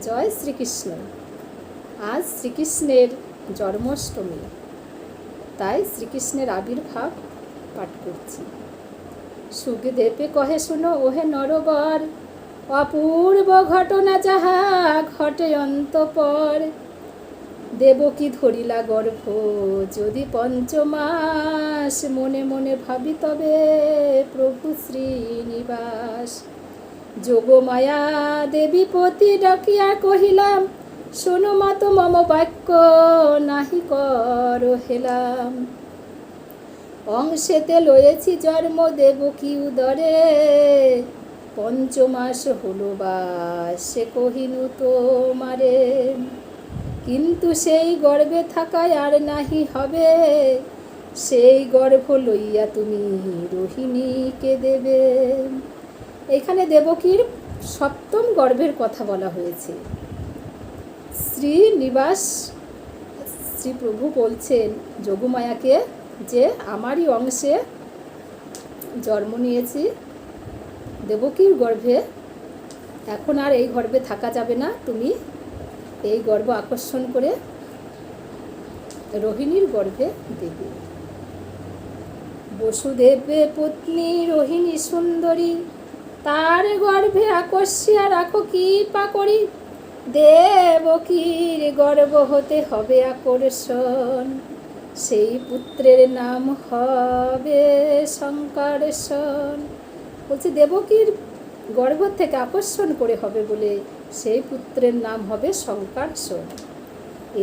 জয় শ্রীকৃষ্ণ। আজ শ্রীকৃষ্ণের জন্মাষ্টমী, তাই শ্রীকৃষ্ণের আবির্ভাব পাঠ করছি। সুখদেবে কহে শোনো ওহে নরবর, অপূর্ব ঘটনা যাহা ঘটে অন্তঃপর। দেবকী ধরিলা গর্ভ যদি পঞ্চমাস, মনে মনে ভাবি তবে প্রভু শ্রীনিবাস। যোগমায়া দেবী পতি ডাকিয়া কহিলাম, শোনো মাত মম বাক্য নাহি কর হেলাম। অংশেতে লয়েছি জন্ম দেবকী উদরে, পঞ্চমাস হলো বা সে কহিনু তোমারে। কিন্তু সেই গর্ভে থাকায় আর নাহি হবে, সেই গর্ভ লইয়া তুমি রোহিণীকে দেবে। এখানে দেবকীর সপ্তম গর্ভের কথা বলা হয়েছে। শ্রীনিবাস শ্রীপ্রভু বলছেন যোগমায়াকে যে আমারই অংশে জন্ম নিয়েছি দেবকীর গর্ভে, এখন আর এই গর্ভে থাকা যাবে না, তুমি এই গর্ভ আকর্ষণ করে রোহিণীর গর্ভে দেবে। বসুদেবে পত্নী রোহিণী সুন্দরী, তার গর্ভে আকর্ষিয়া রাখো কৃপা করি। দেবকীর গর্ভ হতে হবে আকর্ষণ, সেই পুত্রের নাম হবে শঙ্কর্ষণ। বলছে দেবকীর গর্ভ থেকে আকর্ষণ করে হবে বলে সেই পুত্রের নাম হবে শঙ্কর্ষণ।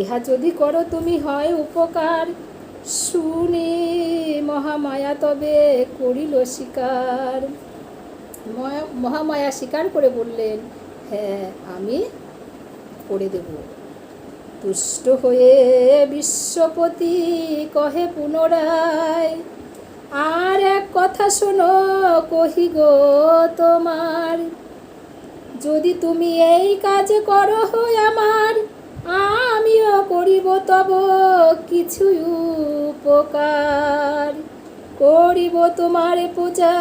ইহা যদি করো তুমি হয় উপকার, শুনি মহামায়া তবে করিল স্বীকার। মহামায়া স্বীকার করে বললেন, হ্যাঁ আমি করে দেব। তুষ্ট হয়ে বিশ্বপতি কহে পুনরায়, আর এক কথা শোনো কহি গো তোমার। যদি তুমি এই কাজ করো হয় আমার, আমিও করিব তব কিছু উপকার। করিব তোমার পূজা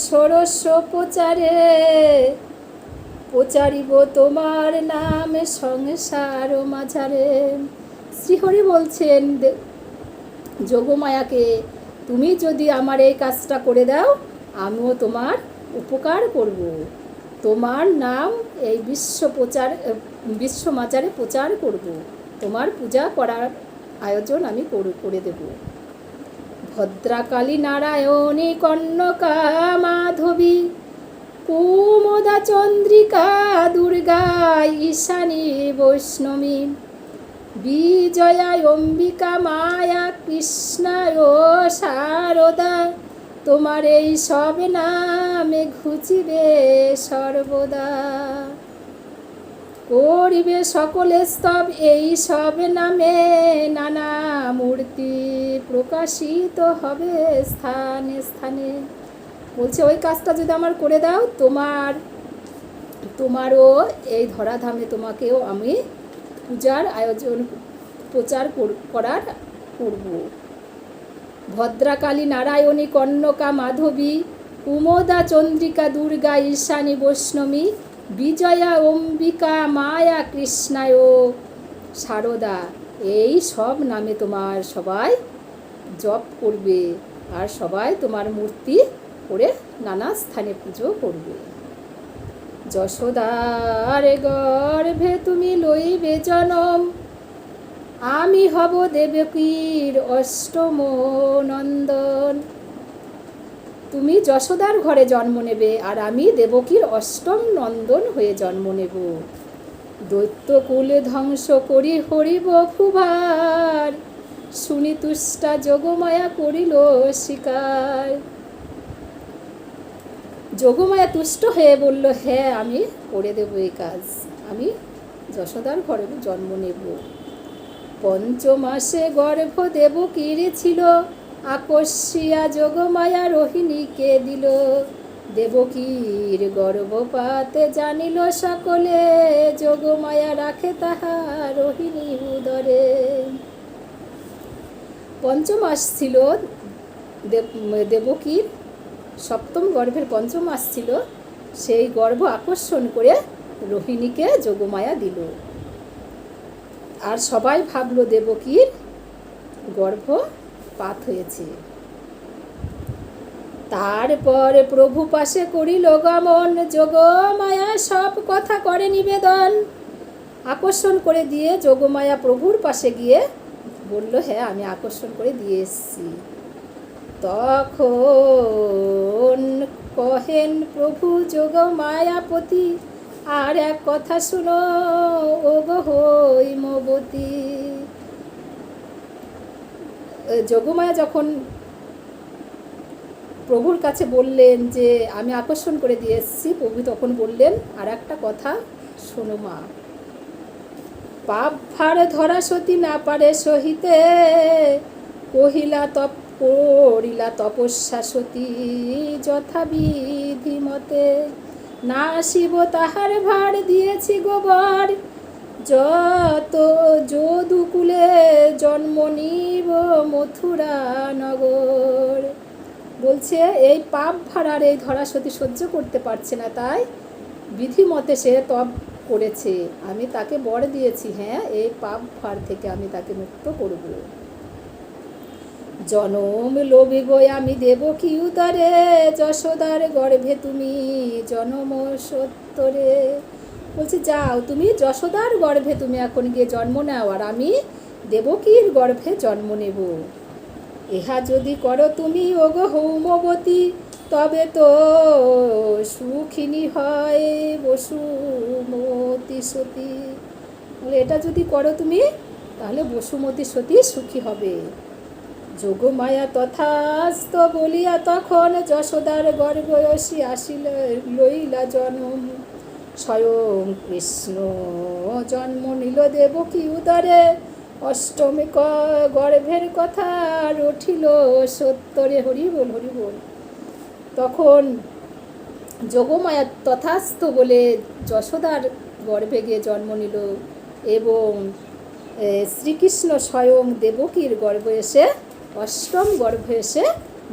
ষোড়শ প্রচারে, প্রচারিব তোমার নাম সংসার মাঝারে। শ্রীহরি বলছেন যোগমায়াকে, তুমি যদি আমার এই কাজটা করে দাও আমিও তোমার উপকার করব, তোমার নাম এই বিশ্ব মাঝারে প্রচার করব, তোমার পূজা করার আয়োজন আমি করে দেব। ভদ্রাকালী নারায়ণী কন্যকা মাধবী, কুমদা চন্দ্রিকা দুর্গা ঈশানী বৈষ্ণবী, বিজয়া অম্বিকা মায়া কৃষ্ণায় শারদা। তোমার এই সব নামে ঘুচিবে সর্বদা, করিবে সকলে স্তব এই সব নামে। নানা মূর্তি প্রকাশিত হবে স্থানে স্থানে। বলছে ওই কাজটা যদি আমার করে দাও তোমারও এই ধরাধামে তোমাকেও আমি পূজার আয়োজন প্রচার করার করব। ভদ্রাকালী নারায়ণী কন্যকা মাধবী, কুমদা চন্দ্রিকা দুর্গা ঈশানী বৈষ্ণবী, বিজয়া অম্বিকা মায়া কৃষ্ণায় শারদা, এই সব নামে তোমার সবাই জপ করবে আর সবাই তোমার মূর্তি করে নানা স্থানে পুজো করবে। যশোদার গর্ভে তুমি লইবে জনম, আমি হব দেবকীর অষ্টম নন্দন। তুমি যশোদার ঘরে জন্ম নেবে আর আমি দেবকীর অষ্টম নন্দন হয়ে জন্ম নেব। দৈত্যকুল ধ্বংস করি হরিব ফুভার, শুনি তুষ্টা যোগমায়া করিল স্বীকার। যোগমায়া তুষ্ট হয়ে বলল, হ্যাঁ আমি করে দেব এই কাজ, আমি যশোদার ঘরে জন্ম নেব। পঞ্চমাসে গর্ভ দেবকীর ছিল, আকর্ষিয়া যোগমায়া রোহিণীকে দিল। দেবকীর গর্ভপাতে জানিল সকলে, যোগমায়া রাখে তাহা রোহিণী উদরে। পঞ্চমাস ছিল দেবকীর, সপ্তম গর্ভের পঞ্চমাস ছিল, সেই গর্ভ আকর্ষণ করে রোহিণীকে যোগমায়া দিল। আর সবাই ভাবলো দেবকীর গর্ভপাত হয়েছে। তারপর প্রভু পাশে করিল গমন, যোগমায়া সব কথা করে নিবেদন। আকর্ষণ করে দিয়ে যোগমায়া প্রভুর পাশে গিয়ে বলল, হ্যাঁ আমি আকর্ষণ করে দিয়ে এসছি। তখন কহেন প্রভু যোগমায়াপতি, আর এক কথা শুনো ওগো হৈমবতী। যোগমায়া যখন প্রভুর কাছে বললেন যে আমি আকর্ষণ করে দিয়ে এসেছি, প্রভু তখন বললেন, আর একটা কথা শোনো মা। পাপ ভার ধরা সতী না পারে সহিতে, করিলা তপস্যা সতী যথাবিধি মতে। না শিব তাহার ভার দিয়েছি গোবর, যত যদুকুলে জন্ম নিব মথুরা নগর। বলছে এই পাপ ভাড়ার এই ধরা সতী সহ্য করতে পারছে না, তাই বিধিমতে সে তপ করেছে। আমি তাকে বর দিয়েছি, হ্যাঁ এই পাপ ভার থেকে আমি তাকে মুক্ত করব। জনম লোভিব আমি দেবকী উদরে, যশোদার গর্ভে তুমি জনম সত্তরে। বলছে যাও তুমি যশোদার গর্ভে তুমি এখন গিয়ে জন্ম নাও, আর আমি দেবকীর গর্ভে জন্ম নেব। ইহা যদি করো তুমি ওগো হৈমবতী, তবে তো সুখিনী হয় বসুমতী সতী। এটা যদি করো তুমি, তাহলে বসুমতী সতী সুখী হবে। যোগমায়া তথাস্ত বলিয়া তখন যশোদার গর্ভয়সী আসিল লইলা জন্ম। স্বয়ং কৃষ্ণ জন্ম নিল দেবকী উদরে, অষ্টমী গর্ভের কথা উঠিল সত্তরে। হরি বল হরি বল। তখন যোগমায়া তথাস্থ বলে যশোদার গর্ভে গিয়ে জন্ম নিল, এবং শ্রীকৃষ্ণ স্বয়ং দেবকীর গর্ভে এসে অষ্টম গর্ভে এসে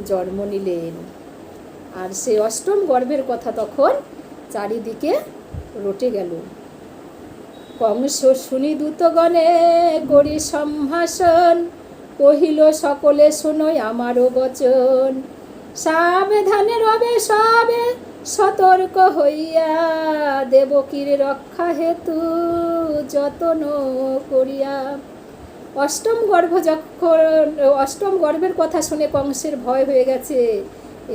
জন্ম নিলেন। আর সেই অষ্টম গর্ভের কথা তখন চারিদিকে রটে গেল। কংস শুনি দূতগণে করি সম্ভাষণ, কহিল সকলে শোনোই আমারও বচন। সাবধানে রবে সবে সতর্ক হইয়া, দেবকীর রক্ষা হেতু যতন করিয়া। অষ্টম গর্ভের কথা শুনে কংসের ভয় হয়ে গেছে।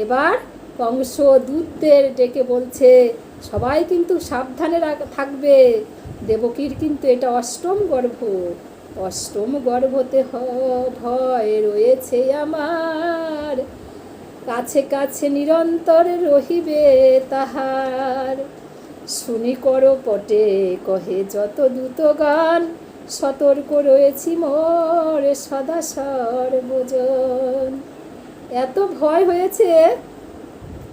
এবার কংস দূতদের ডেকে বলছে সবাই কিন্তু সাবধানে থাকবে, দেবকীর কিন্তু এটা অষ্টম গর্ভ, অষ্টম গর্ভতে ভয় রয়েছে আমার, কাছে কাছে নিরন্তর রহিবে তাহার। শুনি করো পটে কহে যত দূতগণ, সতর্ক রয়েছি মোর সদা সর্বজন। এত ভয় হয়েছে,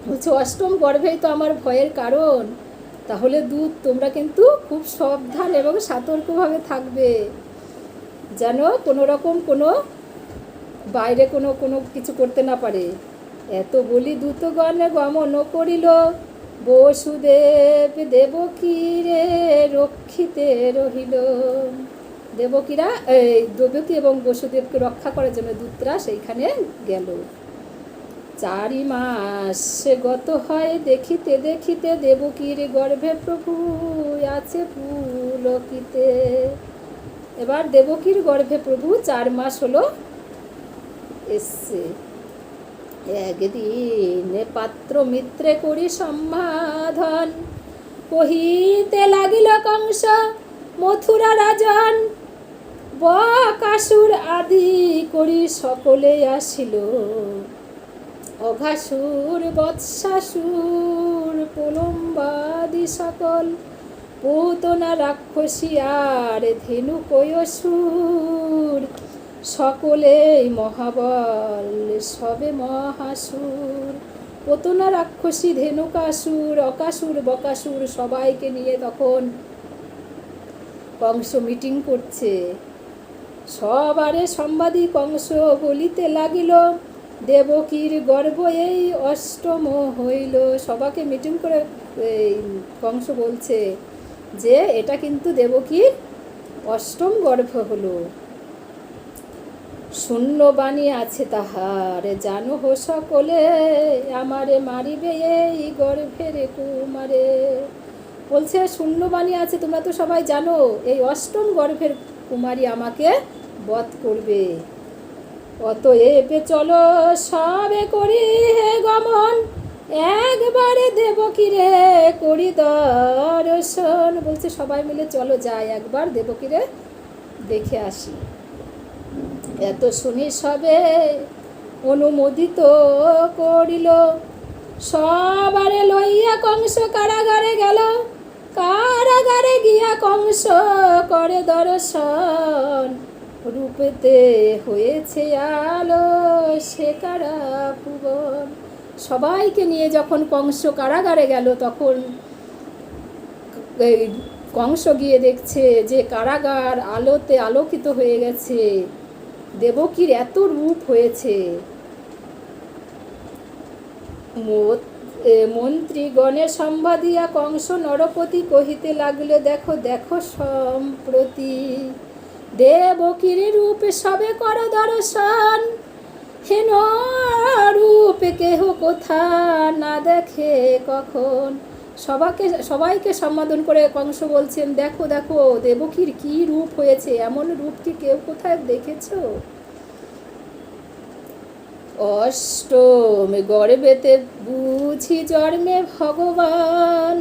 বলছে অষ্টম গর্ভেই তো আমার ভয়ের কারণ, তাহলে দূত তোমরা কিন্তু খুব সাবধান এবং সতর্কভাবে থাকবে, যেন কোনো রকম কোনো বাইরে কোনো কিছু করতে না পারে। এত বলি দূতগণ গমন করিল, বসুদেব দেবকীরে রক্ষিতে রহিল। দেবকী এবং বসুদেবকে রক্ষা করার জন্য দূতরা সেইখানে গেল। 4 মাস গত হয় দেখিতে দেখিতে, দেবকীর গর্ভে প্রভু আছে পুলকিতে। এবার দেবকীর গর্ভে প্রভু 4 মাস হলো এসছে। একদিন পাত্র মিত্রে করি সম্মাধন, কহিতে লাগিল কংস মথুরা রাজন। বকাসুর আদি করি সকলে আসিল, অঘাসুর বৎসাসুর প্রলম্বাদি সকল। পুতনা রাক্ষসী আর ধেনু কয়সুর, সকলেই মহাবল সবে মহাসুর। পুতনা রাক্ষসী, ধেনুকাসুর, অকাসুর, বকাসুর সবাইকে নিয়ে তখন কংস মিটিং করছে। সবারে সম্বাদী কংস বলিতে লাগিল, দেবকীর গর্ভ এই অষ্টম হইল। সবাকে মিটিং করে কংস বলছে যে এটা কিন্তু দেবকীর অষ্টম গর্ভ হলো। শূন্য বাণী আছে তাহার, জানো হো সকলে, আমারে মারিবে এই গর্ভের কুমারে। বলছে শূন্য বাণী আছে, তোমরা তো সবাই জানো, এই অষ্টম গর্ভের কুমারী আমাকে বধ করবে। অতএব চলো সবে করি হে গমন, একবারে দেবকীরে করি দর্শন। বলছে সবাই মিলে চলো যাই, একবার দেবকীরে দেখে আসি। এত শুনি সবে অনুমোদিত করিল, সবারে লইয়া কংস কারাগারে গেল। কারাগারে গিয়া কংস করে দর্শন, রূপেতে হয়েছে আলো সে কারা ভুবন। সবাইকে নিয়ে যখন কংস কারাগারে গেল, তখন কংস গিয়ে দেখছে যে কারাগার আলোতে আলোকিত হয়ে গেছে, দেবকীর এত রূপ হয়েছে। মন্ত্রীগণের সম্বাদিয়া কংস নরপতি কহিতে লাগলে, দেখো দেখো সম্প্রতি দেবকীর রূপ সবে কর দর্শন, হেন রূপ কেহ কোথা না দেখে কখন। সবাইকে সম্বোধন করে কংস বলছেন, দেখো দেখো দেবকীর কি রূপ হয়েছে, এমন রূপ কি কেউ কোথায় দেখেছো? অষ্টম গর্ভেতে বুঝি জন্মে ভগবান,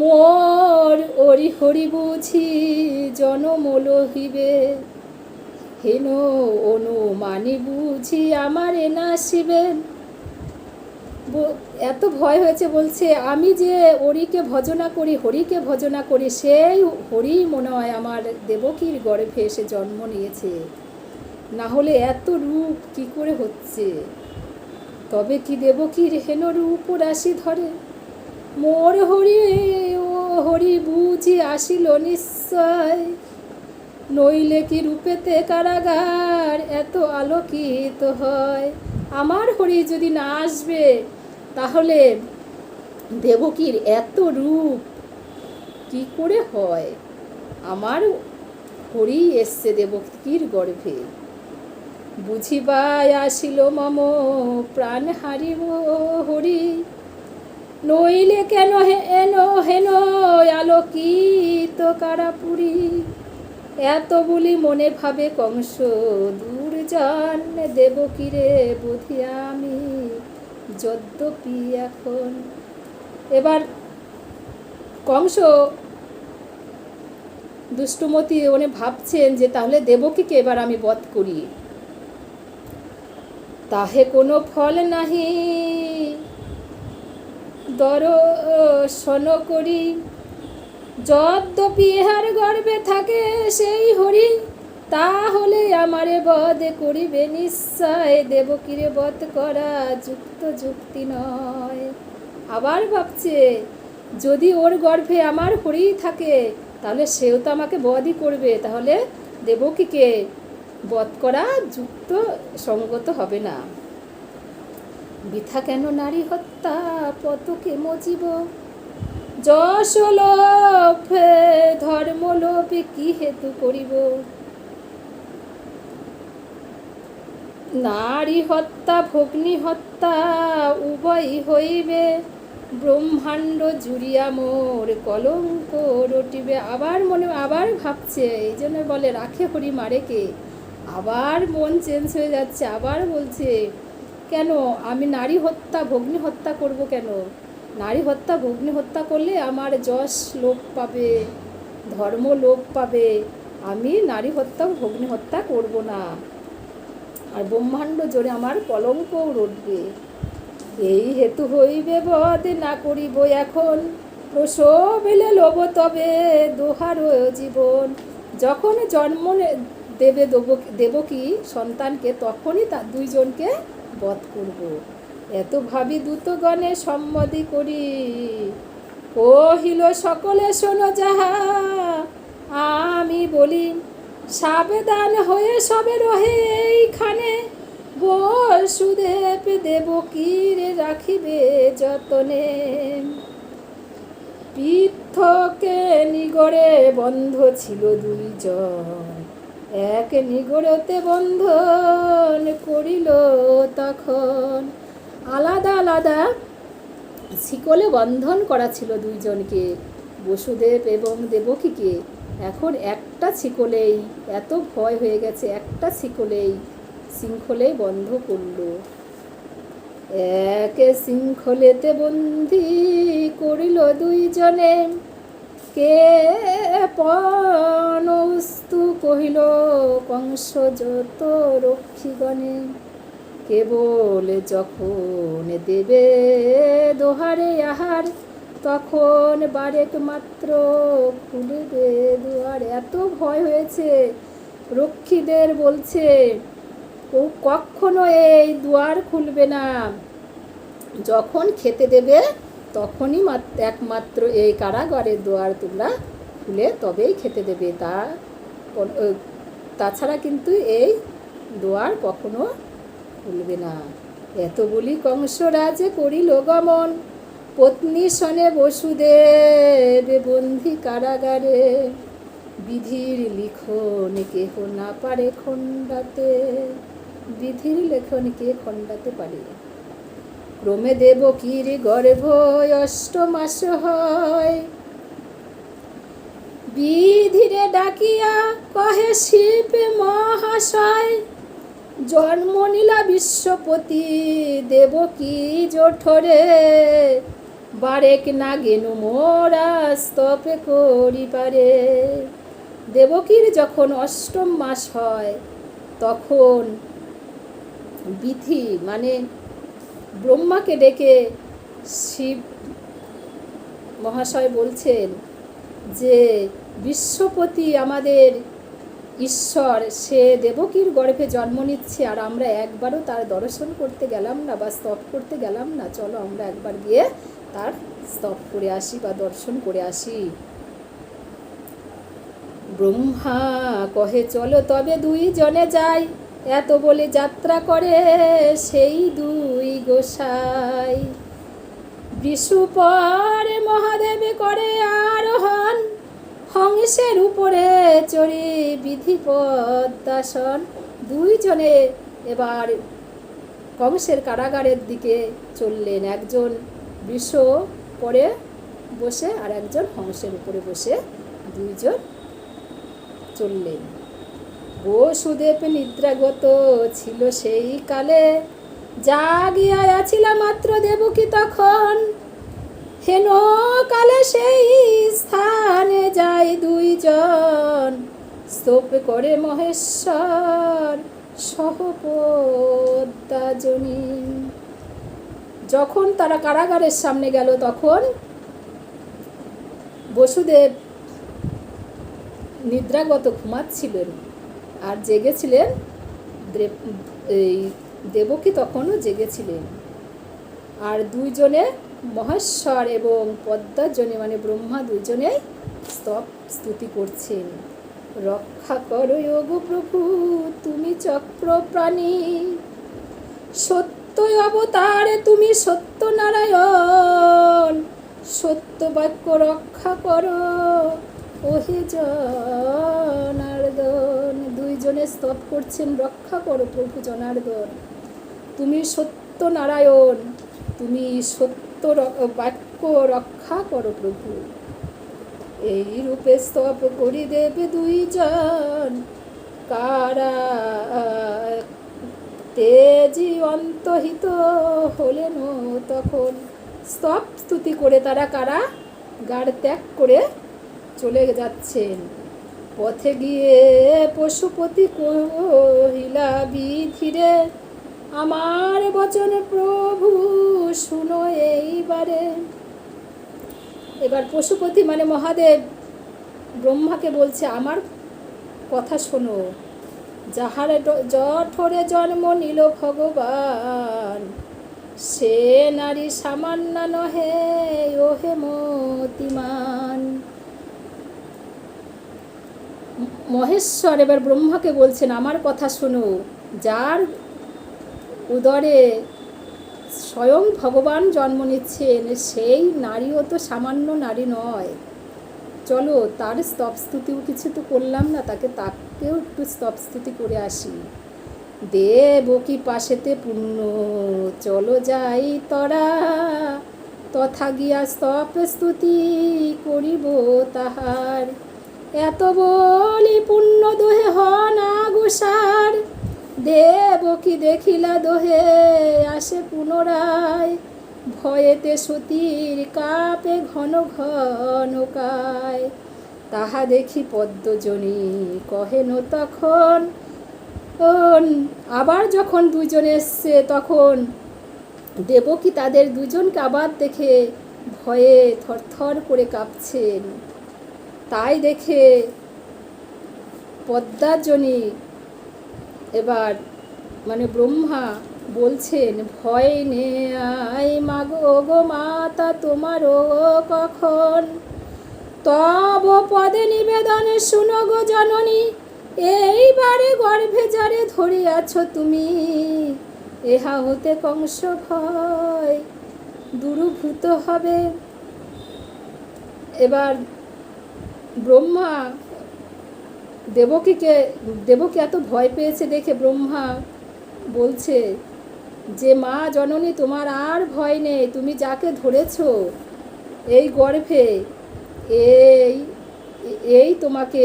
মোর ওরি হরি বুঝি জনম লহিবে, হেন অনুমানি বুঝি আমার নাসিবে। এত ভয় হয়েছে, বলছে আমি যে হরিকে ভজনা করি, হরিকে ভজনা করি, সেই হরি মনে হয় আমার দেবকীর গর্ভে এসে জন্ম নিয়েছে, না হলে এত রূপ কি করে হচ্ছে? তবে কি দেবকীর হেন রূপ রাশি ধরে, মোর হরি ও হরি বুঝি আসিল নিশ্চয়, নইলে কি রূপেতে কারাগার এত আলোকিত হয়। আমার হরি যদি না আসবে, তাহলে দেবকীর এত রূপ কি করে হয়? আমার হরি এসছে দেবকীর গর্ভে। বুঝিবাই আসিল মম প্রাণ হারিব হরি, নইলে কেন হেন হেন আলোকিত কারাপুরী। এত বলি মনে ভাবে কংস দুর্জন, দেবকীরে বুঝি আমি যদ্যপি এখন। এবার কংস দুষ্টুমতি উনি ভাবছেন যে তাহলে দেবকীকে এবার আমি বধ করি, তাহে কোনো ফল নাহি দর্শন করি, যদ্যপি ইহার গর্ভে থাকে সেই হরি, তাহলে আমারে বধ করিবে নিশ্চয়, দেবকীরে বধ করা যুক্তি নয়। আবার ভাবছে যদি ওর গর্ভে আমার হরি থাকে, তাহলে সেও তো আমাকে বধই করবে, তাহলে দেবকীকে বধ করা যুক্ত সঙ্গত হবে না। বৃথা কেন নারী হত্যা পতকে মজিব, যশ লোভ ধর্ম লোভে কি হেতু করিব। নারী হত্যা ভগ্নী হত্যা উভয় হইবে, ব্রহ্মাণ্ড জুড়িয়া মোর কলঙ্ক রটিবে। আবার ভাবছে, এই জন্য বলে রাখে হরি মারে কে। আবার মন চেঞ্জ হয়ে যাচ্ছে, আবার বলছে কেন আমি নারী হত্যা ভগ্নী হত্যা করব কেন? নারী হত্যা ভগ্নী হত্যা করলে আমার যশ লোপ পাবে, ধর্ম লোপ পাবে, আমি নারী হত্যা ভগ্নী হত্যা করব না, আর ব্রহ্মাণ্ড জোরে আমার কলঙ্কও রটবে। এই হেতু হইবে বধ না করিব এখন, প্রসবেলে লোভ তবে দোহার জীবন। যখন জন্ম দেবে দেবকী সন্তানকে, তখনই তার দুইজনকে বধ করব। এত ভাবি দূতগণে সম্মতি করি, কহিল সকলে শোনো যাহা আমি বলি, সাবধান হয়ে সবে রহে এইখানে, বসুদেব দেবকীর রাখিবে যতনে। পৃথকে নিগড়ে বন্ধ ছিল দুইজন, এক নিগড়তে বন্ধন করিল তখন। আলাদা আলাদা শিকলে বন্ধন করা ছিল দুইজনকে, বসুদেব এবং দেবকীকে। এখন একটা শিকলেই, এত ভয় হয়ে গেছে, একটা শৃঙ্খলেই বন্ধ করল। এক শৃঙ্খলেতে বন্দি করিল দুইজনে, কে পনস্তু কহিল কংস যত রক্ষীগণে। কেবল যখন দেবে দোহারে আহার, তখন বারেক মাত্র খুলিবে দুয়ার। এত ভয় হয়েছে, রক্ষীদের বলছে কখনো এই দুয়ার খুলবে না, যখন খেতে দেবে তখনই একমাত্র এই কারাগারের দুয়ার তোমরা খুলে তবেই খেতে দেবে, তাছাড়া কিন্তু এই দুয়ার কখনো খুলবে না। এত বলি কংসরাজে করিল গমন, পত্নী সনে বসুদেব বন্দি কারাগারে। বিধির লিখন কেহ না পারে খণ্ডাতে, বিধির লেখন কে খণ্ডাতে পারে। ক্রমে দেবকীর গর্ভ 8 মাস হয়, বিধিরে ডাকিয়া কহে শিব মহাশয়। জন্ম নিলা বিশ্বপতি দেবকী জঠরে, বারেক না গেনু মোরা স্তপে করি পারে। দেবকীর যখন 8ম মাস হয়, তখন বিধি মানে ব্রহ্মাকে ডেকে শিব মহাশয় বলছেন যে বিশ্বপতি আমাদের ঈশ্বর, সে দেবকীর গর্ভে জন্ম নিচ্ছে, আর আমরা একবারও তার দর্শন করতে গেলাম না বা স্তব করতে গেলাম না, চলো আমরা একবার গিয়ে তার স্তব করে আসি বা দর্শন করে আসি। ব্রহ্মা কহে চলো তবে দুইজনে যাই, এত বলে যাত্রা করে সেই দুই গোসাই। বৃষপরে মহাদেবে করে আরোহণ, হংসের উপরে চড়ি বিধি পদ্মাসন। দুইজনে এবার কংসের কারাগারের দিকে চললেন, একজন বৃষ পরে বসে আর একজন হংসের উপরে বসে দুইজন চললেন। বসুদেব নিদ্রাগত ছিল সেই কালে, জাগিয়া আছিল মাত্র দেবকী তখন। হেন কালে সেই স্থানে যায় দুইজন, স্তব করে মহেশ্বর সহপদ্মাজনী। যখন তারা কারাগারের সামনে গেল, তখন বসুদেব নিদ্রাগত ঘুমাচ্ছিলেন, আর জেগেছিলেন এই দেবকী তখনও জেগেছিলেন। আর দুইজনে মহেশ্বর এবং পদ্মাজনী মানে ব্রহ্মা দুইজনেই স্তুতি করছেন। রক্ষা করো গো প্রভু তুমি চক্র প্রাণী, সত্য অবতারে তুমি সত্যনারায়ণ। সত্য বাক্য রক্ষা করো ওহে জনার্দন। দুইজনে স্তব করছেন, রক্ষা করো প্রভু জনার্দন, তুমি সত্যনারায়ণ, তুমি সত্য বাক্য রক্ষা করো প্রভু। এই রূপে স্তব করি দেবে দুইজন, কারা তেজি অন্তহিত হলেন তখন। স্তব স্তুতি করে তারা কারাগার ত্যাগ করে চলে যাচ্ছেন। পথে গিয়ে পশুপতি কহিলা বিধিরে, আমার বচন প্রভু শুনো এইবারে। এবার পশুপতি মানে মহাদেব ব্রহ্মাকে বলছে, আমার কথা শোনো। যাহার জঠরে জন্ম নিল ভগবান, সে নারী সামান্য নহে ওহে মতিমান। মহেশ্বর এবার ব্রহ্মাকে বলছেন, আমার কথা শোনো। যার উদরে স্বয়ং ভগবান জন্ম নিচ্ছেন, সেই নারীও তো সামান্য নারী নয়। চলো তার স্তবস্তুতিও কিছু তো করলাম না, তাকেও একটু স্তবস্তুতি করে আসি। দেবকী পাশেতে পুণ্য চলো যাই তরা, তথা গিয়া স্তব স্তুতি করিব তাহার। এত বলি পুণ্য দোহে হনা গোসার, দেবকী দেখিলা দোহে আসে পুনরায়। ভয়েতে সতীর কাপে ঘন ঘন কায়, তাহা দেখি পদ্মজনী কহেন তখন। আবার যখন দুজন এসছে, তখন দেবকী তাদের দুজনকে আবার দেখে ভয়ে থরথর করে কাঁপছেন। তাই দেখে পদ্মাজনী এবার ব্রহ্মা বলছেন, ভয় নেই মাগো গো মাতা তোমারও কখন, তব পদে নিবেদনে শুনো গো জননী, এইবারে গর্ভে যারে ধরিয়াছ তুমি, এহা হতে কংস ভয় দূরীভূত হবে। এবার ব্রহ্মা দেবকী এত ভয় পেয়েছে দেখে ব্রহ্মা বলছে যে, মা জননী তোমার আর ভয় নেই, তুমি যাকে ধরেছ এই গর্ভে, এই তোমাকে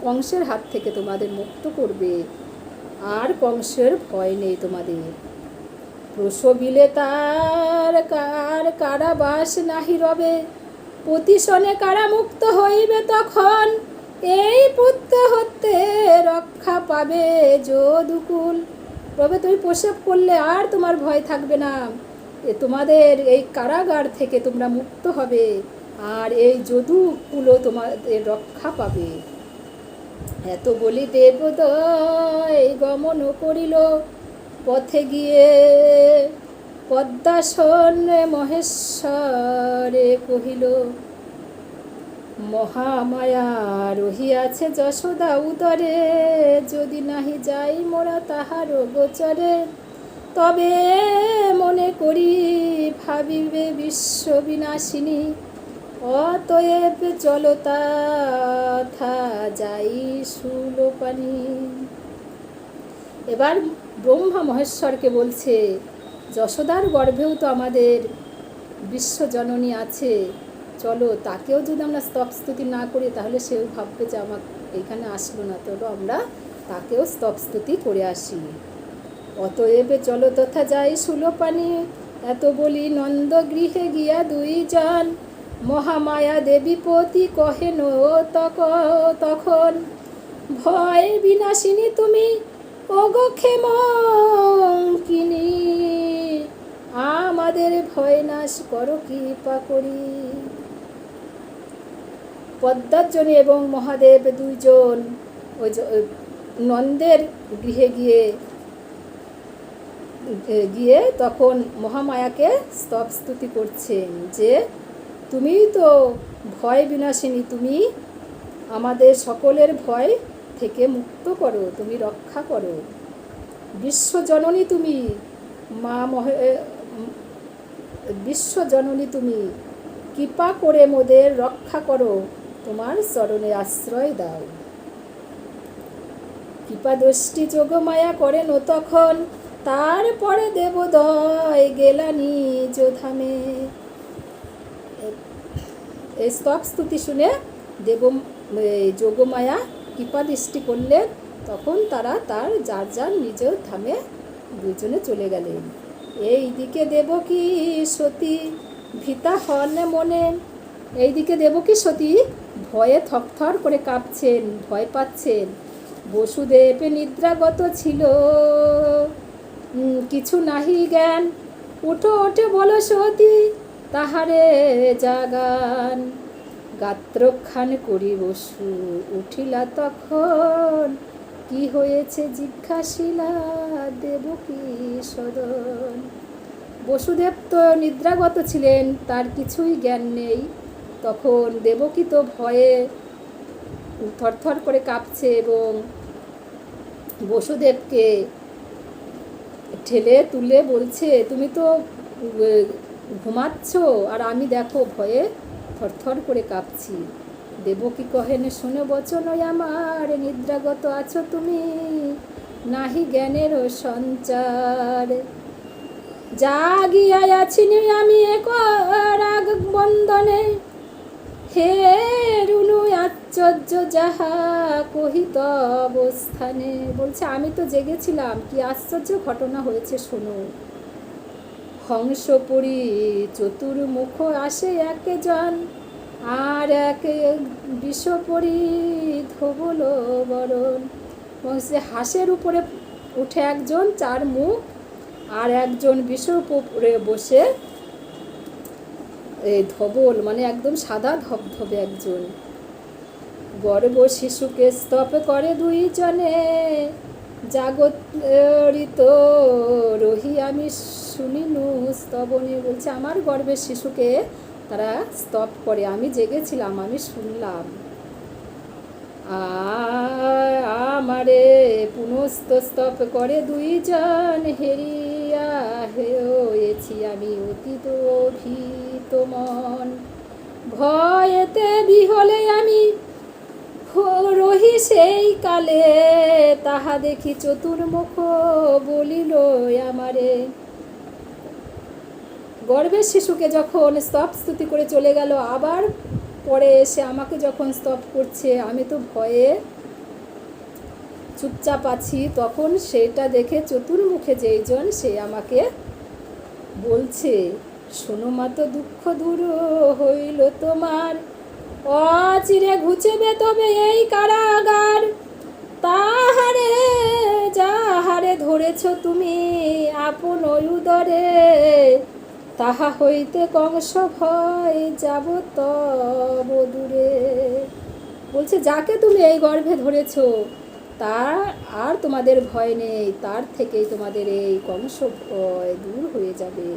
কংসের হাত থেকে তোমাদের মুক্ত করবে, আর কংসের ভয় নেই তোমাদের। প্রসবিলে তার কারাবাস নাহি রবে, প্রতিশনে কারামুক্ত হইবে তখন, এই পুত্র হতে রক্ষা পাবে যদুকুল। তবে তুমি প্রসব করলে আর তোমার ভয় থাকবে না, তোমাদের এই কারাগার থেকে তোমরা মুক্ত হবে, আর এই যদুকুলও তোমাদের রক্ষা পাবে। এত বলি দেবোদয় গমন করিল, পথে গিয়ে পদ্মাসন মহেশ্বরে কহিল, মহামায়া রহিয়াছে যশোদা উদরে, যদি নাহি যাই মোরা তাহার গোচরে, তবে মনে করি ভাবিবে বিশ্ব বিনাশিনী, অতএব চলো তথা যাই সুলোপানি। এবার ব্রহ্মা মহেশ্বরকে বলছে, যশোদার গর্ভেও তো আমাদের বিশ্বজননী আছে, চলো তাকেও যদি আমরা স্তবস্তুতি না করি তাহলে সেও ভাববে যে আমার এইখানে আসলো না, চলো আমরা তাকেও স্তবস্তুতি করে আসি। অতএব চলো তথা যাই সুলোপানি। এত বলি নন্দ গৃহে গিয়া দুইজন, মহামায়া দেবীপতি কহেন তখন, ভয় বিনাশিনী তুমি ওগো ক্ষেমঙ্কিনী, আমাদের ভয় নাশ করো কৃপা করি। পদ্মাজনী এবং মহাদেব দুইজন ওই নন্দের গৃহে গিয়ে তখন মহামায়াকে স্তবস্তুতি করছেন যে, তুমি তো ভয় বিনাশিনী, তুমি আমাদের সকলের ভয় থেকে মুক্ত করো, তুমি রক্ষা করো, বিশ্বজননী তুমি, বিশ্বজননী তুমি, কৃপা করে মোদের রক্ষা করো, তোমার চরণে আশ্রয় দাও। কৃপা দৃষ্টি যোগমায়া করেন তখন, তারপরে দেবোদয় গেলা নিজ ধামে। এই স্তবস্তুতি শুনে যোগমায়া কৃপা দৃষ্টি করলেন, তখন তারা তার যার নিজ ধামে দুজনে চলে গেলেন। এইদিকে দেবকী সতী ভীতা হন মনে, এইদিকে দেবকী সতী ভয়ে থরথর করে কাঁপছেন, ভয় পাচ্ছেন। বসুদেব নিদ্রাগত ছিল, কিছু নাহি জ্ঞান, উঠো ওঠে বলো সতী তাহারে জাগান। গাত্রখান করি বসু উঠিলা তখন, কি হয়েছে জিজ্ঞাসিলা দেবকী সদন। বসুদেব তো নিদ্রাগত ছিলেন, তার কিছুই জ্ঞান নেই। তখন দেবকী তো ভয়ে থরথর করে কাঁপছে এবং বসুদেবকে ঠেলে তুলে বলছে, তুমি তো ঘুমাচ্ছ, আর আমি দেখো ভয়ে থরথর করে কাঁপছি। দেবকী কহেন, শোনো বচন আমার, নিদ্রাগত আছো তুমি, নাহি জ্ঞানের সঞ্চার। জাগিয়া আছিনি আমি এক রাগ বন্দনে, হে রুনু আশ্চর্য যাহা কহিত অবস্থানে। বলছে আমি তো জেগেছিলাম, কি আশ্চর্য ঘটনা হয়েছে শোনো। হংসপুরী চতুর্মুখ আসে একজন, আর এক বিষপরি ধবল বরণ। বলছে হাঁসের উপরে উঠে একজন চার মুখ, আর একজন বিষের উপরে বসে এই ধবল মানে একদম সাদা ধবধবে একজন, গর্ভ শিশুকে স্তব করে দুইজনে, জাগরিত রহি আমি শুনিনু স্তবনে। বলছে আমার গর্ভের শিশুকে তারা স্তব করে, আমি জেগেছিলাম, আমি শুনলাম। আমারে পুনস্ত স্তব করে দুইজন, হেরিয়া হয়েছি আমি অতীত ভীত মন। ভয়েতে বিহলে আমি রহি সেই কালে, তাহা দেখি চতুর্মুখ বলিল আমারে। গর্ভের শিশুকে যখন স্তব স্তুতি করে চলে গেল, আবার পরে এসে আমাকে যখন স্তব করছে, আমি তো ভয়ে চুপচাপ আছি, তখন সেটা দেখে চতুর্মুখে যেইজন সে আমাকে বলছে, শোনো মা তো দুঃখ দূর হইল তোমার, অচিরে ঘুচেবে তবে এই কারাগার। তাহারে যাহারে ধরেছ তুমি আপন উদরে, তাহা হইতে কংস ভয় যাব তব দূরে। বলছে যাকে তুমি এই গর্ভে ধরেছ তার আর তোমাদের ভয় নেই, তার থেকেই তোমাদের এই কংস ভয় দূর হয়ে যাবে।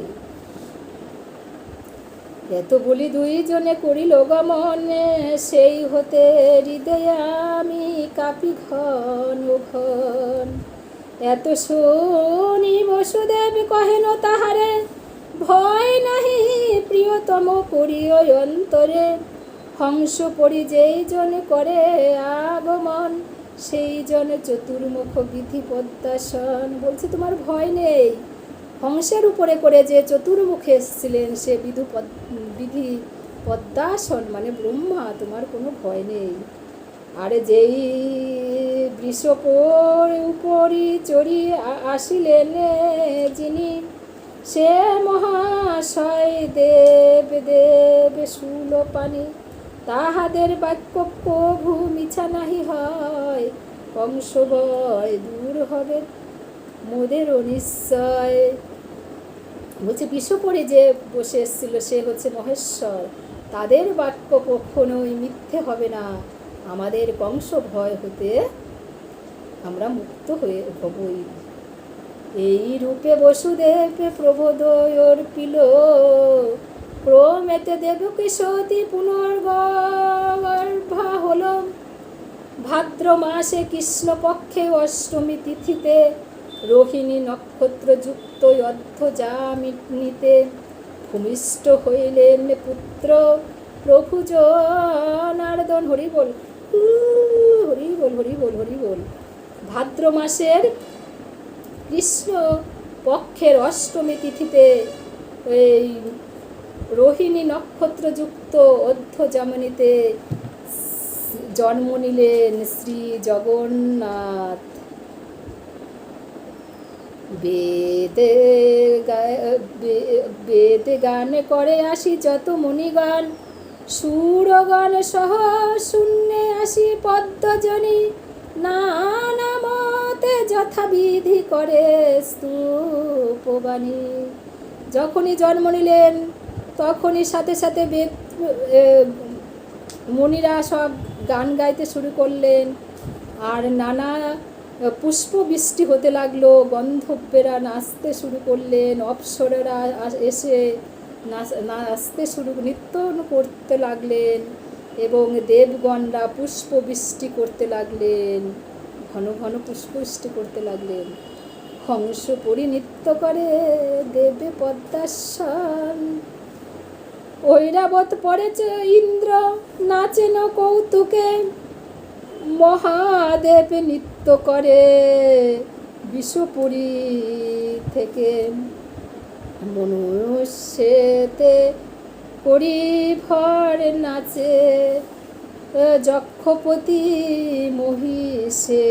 এত বলি দুইজনে করিল গমনে, সেই হতে হৃদয়ে আমি কাঁপি ঘন ঘন। এত শুনি বসুদেব কহেন তাহারে, ভয় নাহি প্রিয়তম করিও অন্তরে, হংস পরি যেই জনে করে আগমন, সেই জনে চতুর্মুখ বিধি পদ্মাসন। বলছে তোমার ভয় নেই, হংসের উপরে করে যে চতুর্মুখে এসেছিলেন সে বিধি পদ্মাসন মানে ব্রহ্মা, তোমার কোনো ভয় নেই। আরে যেই বৃষপর উপরি চড়ি আসিলেন যিনি, সে মহাশয় দেব দেব শূলপাণি, তাহাদের বাক্য প্রভু মিছা নাহি হয়, কংস ভয় দূর হবে মোদের নিশ্চয়। বলছে বিশ্বপরে যে বসে এসেছিল সে হচ্ছে মহেশ্বর, তাদের বাক্য কখনোই মিথ্যে হবে না, আমাদের কংস ভয় হতে আমরা মুক্ত হয়ে হবই। এই রূপে বসুদেব প্রবোধ অর্পিল, ক্রমেতে দেবকী সতী পুনর্গর্ভা হল। ভাদ্র মাসে কৃষ্ণপক্ষে অষ্টমী তিথিতে, রোহিণী নক্ষত্রযুক্ত অর্ধযামিনীতে, ভূমিষ্ঠ হইলেন পুত্র প্রভু জনার্দন। হরি বল, হরি বল, হরি বল, হরি বল। ভাদ্র মাসের কৃষ্ণ পক্ষের অষ্টমী তিথিতে এই রোহিণী নক্ষত্রযুক্ত অর্ধযামিনীতে জন্ম নিলেন শ্রী জগন্নাথ। বেদে গান করে আসি যত মুনিগণ, সুরগণ সহ শূন্যে আসি পদ্মজনী, নানা মতে যথাবিধি করে স্তূপবাণী। যখনই জন্ম নিলেন তখনই সাথে সাথে মুনিরা সব গান গাইতে শুরু করলেন, আর নানা পুষ্প বৃষ্টি হতে লাগলো, গন্ধর্বেরা নাচতে শুরু করলেন, অপ্সরেরা এসে নাচতে নৃত্য করতে লাগলেন, এবং দেবগণরা পুষ্প বৃষ্টি করতে লাগলেন, ঘন ঘন পুষ্প বৃষ্টি করতে লাগলেন। হংস পরিনৃত্য করে দেবে পদ্মাসন। ঐরাবত পড়েছে ইন্দ্র নাচেন কৌতুকে, মহাদেব নৃত্য করে বিশ্বপুরী থেকে। মনুষ্যেতে করি ভর নাচে, যক্ষপতি মহিষে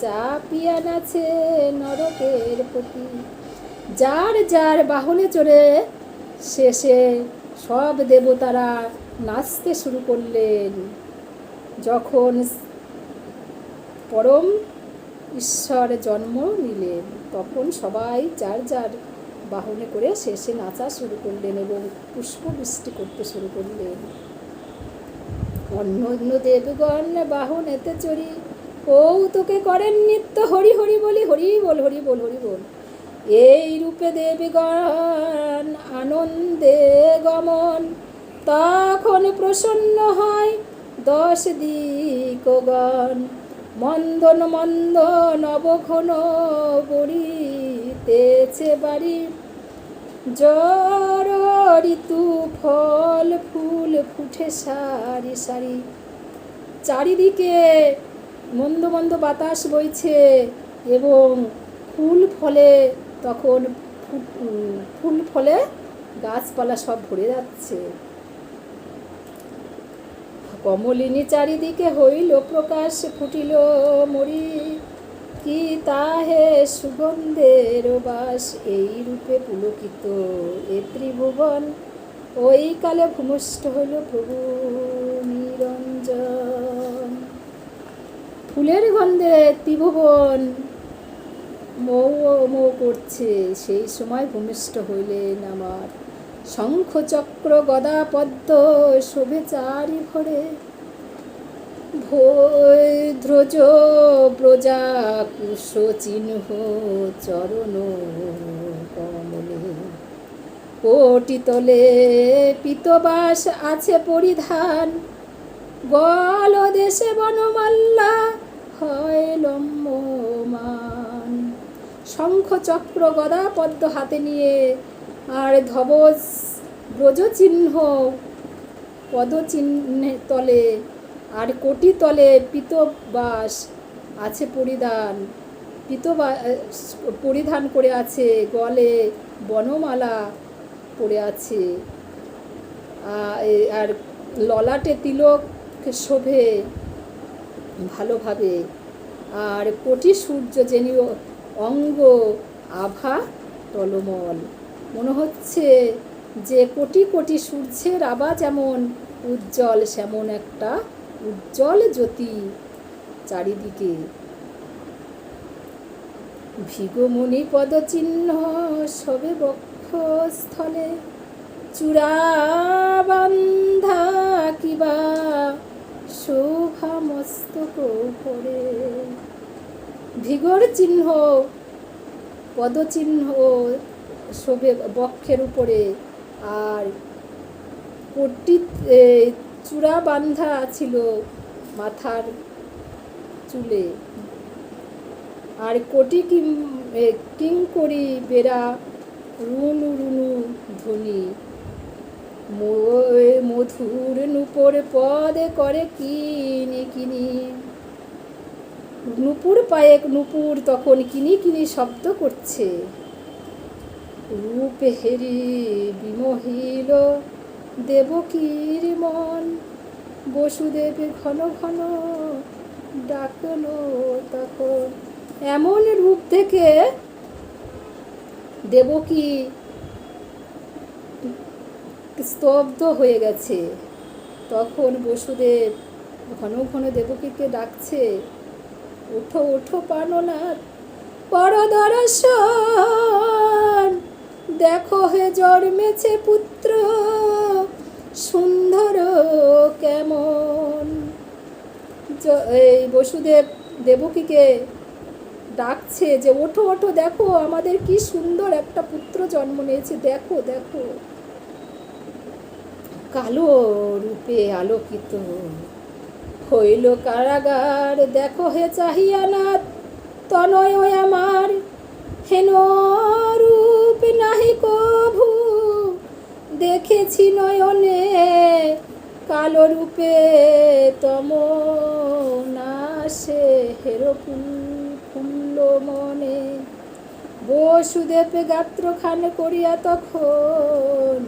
চাপিয়া নাচে নরকের পতি। যার যার বাহনে চড়ে শেষে সব দেবতারা নাচতে শুরু করলেন। যখন পরম ঈশ্বর জন্ম নিলেন তখন সবাই যার যার বাহনে করে শেষে নাচা শুরু করলেন এবং পুষ্পবৃষ্টি করতে শুরু করলেন। অন্য অন্য দেবগণ বাহনেতে চড়ি কৌতুকে করেন নৃত্য, হরি হরি বলি, হরি বল হরি বল হরি বল। এই রূপে দেবগণ আনন্দে গমন, তখন প্রসন্ন হয় 10 দিকগণ। মন্দন মন্দন অবঘন বড়িতেছে বাড়ি, জড় ঋতু ফল ফুল ফুটে সারি সারি। চারিদিকে মন্দ মন্দ বাতাস বইছে এবং ফুল ফলে তখন ফুল ফলে গাছপালা সব ভরে যাচ্ছে। কমলিনী চারিদিকে হইল প্রকাশ, ফুটিল মরি কি তাহে সুগন্ধের বাস। এই রূপে পুলকিত এ ত্রিভুবন, ওই কালে ভূমিষ্ঠ হইল প্রভু নিরঞ্জন। ফুলের গন্ধে ত্রিভুবন মৌ মৌ করছে, সেই সময় ভূমিষ্ঠ হইলেন আমার। শঙ্খ চক্র গদা পদ্ম শোভে চারি ভরে, ভৈধ্রজ ব্রজা কুশ চিহ্ন চরণ কমলে। কোটিতলে পীতবাস আছে পরিধান, গল দেশে বনমাল্লা হয় লম্বমান। শঙ্খ চক্র গদা পদ্ম হাতে নিয়ে আর ধবজ ব্রজচিহ্ন পদচিহ্নে তলে আর কোটি তলে পীতবাস আছে পরিধান, পরিধান করে আছে, গলে বনমালা পরে আছে, আর ললাটে তিলক শোভে ভালোভাবে। আর কোটি সূর্য যেন অঙ্গ আভা টলমল। মনে হচ্ছে যে কোটি কোটি সূর্যের আভা যেমন উজ্জ্বল, সেমন একটা উজ্জ্বল জ্যোতি চারিদিকে। ভিগমণি পদচিহ্ন সবে বক্ষস্থলে, চূড়া বান্ধা কিবা শোভা মস্তক পরে। ভিগর চিহ্ন পদচিহ্ন শোভে বক্ষের উপরে, আর কোটি চূড়া বান্ধা ছিল মাথার চুলে। আর কোটি কিঙ্করী বেড়া রুনু রুনু ধ্বনি, মধুর নূপুর পদে করে কিনি কিনি। নূপুর পায়ে নূপুর তখন কিনি কিনি শব্দ করছে। রূপ হেরি বিমোহিল দেবকীর মন, বসুদেব ঘন ঘন ডাকলো তখন। এমন রূপ দেখে দেবকী স্তব্ধ হয়ে গেছে। তখন বসুদেব ঘন ঘন দেবকীকে ডাকছে, ওঠো ওঠো প্রাণনাথ, পর দর্শন, দেখো হে জন্মেছে পুত্র সুন্দর কেমন। এই বসুদেব দেবকীকে ডাকছে যে ওঠো ওঠো, দেখো আমাদের কি সুন্দর একটা পুত্র জন্ম নিয়েছে, দেখো দেখো। কালো রূপে আলোকিত হইল কারাগার, দেখো হে চাহিয়া নাথ তনয় আমার, হেন রূপ নাহি কভু দেখেছি নয়নে, কালো রূপে তম নাশে হেরো ফুল্ল মনে। বসুদেব গাত্রখান করিয়া তখন,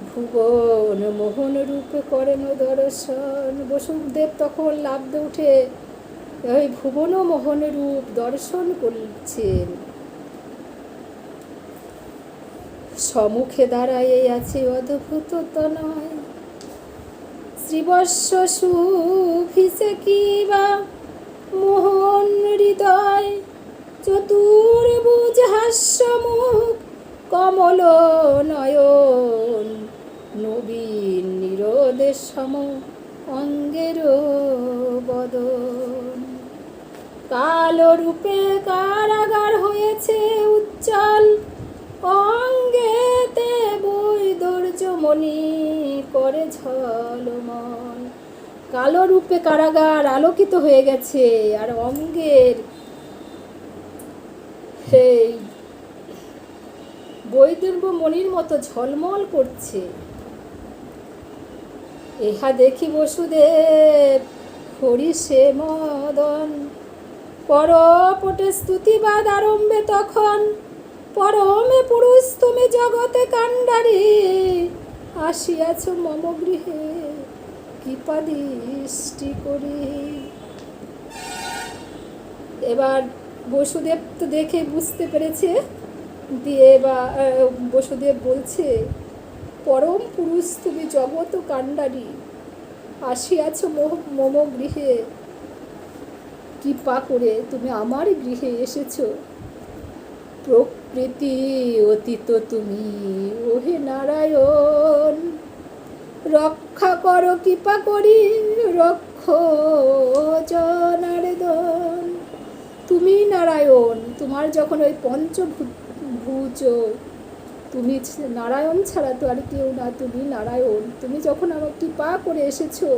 ভুবন মোহন রূপে করেন দর্শন। বসুদেব তখন লাফতে উঠে ওই ভুবন মোহন রূপ দর্শন করছেন। সম্মুখে দাঁড়াইয়া আছে অদ্ভুত তনয়, শ্রীবৎস শুভিছে কিবা মোহন হৃদয়। চতুর্ভুজ হাস্যমুখ কমল নয়ন, নবীন নিরোদের সম অঙ্গের বদন। কালো রূপে কারাগার হয়েছে উজ্জ্বল, অঙ্গেতে বৈদুর্যমণি করে ঝলমল। কালো রূপে কারাগার আলোকিত হয়ে গেছে, আর অঙ্গের সেই বৈদুর্যমণির মতো ঝলমল করছে। ইহা দেখি বসুদেব হরিষে মদন, পরপটে স্তুতিবাদ আরম্ভে তখন। পরমে পুরুষ তুমি জগতে কাণ্ডারি, আসিয়াছ মম গৃহে কৃপা দৃষ্টি করি। এবার বসুদেব তো দেখে বুঝতে পেরেছে, দিয়ে বসুদেব বলছে, পরম পুরুষ তুমি জগত কাণ্ডারি, আসিয়াছ মম গৃহে, কৃপা করে তুমি আমার গৃহে এসেছো। প্রকৃতি অতীত তুমি ওহে নারায়ণ, রক্ষা করো কৃপা করি রক্ষ জনার্দন। তুমি নারায়ণ, তোমার যখন ওই পঞ্চভুজ, তুমি নারায়ণ ছাড়া তো আর কেউ না, তুমি নারায়ণ। তুমি যখন আমার কৃপা করে এসেছো,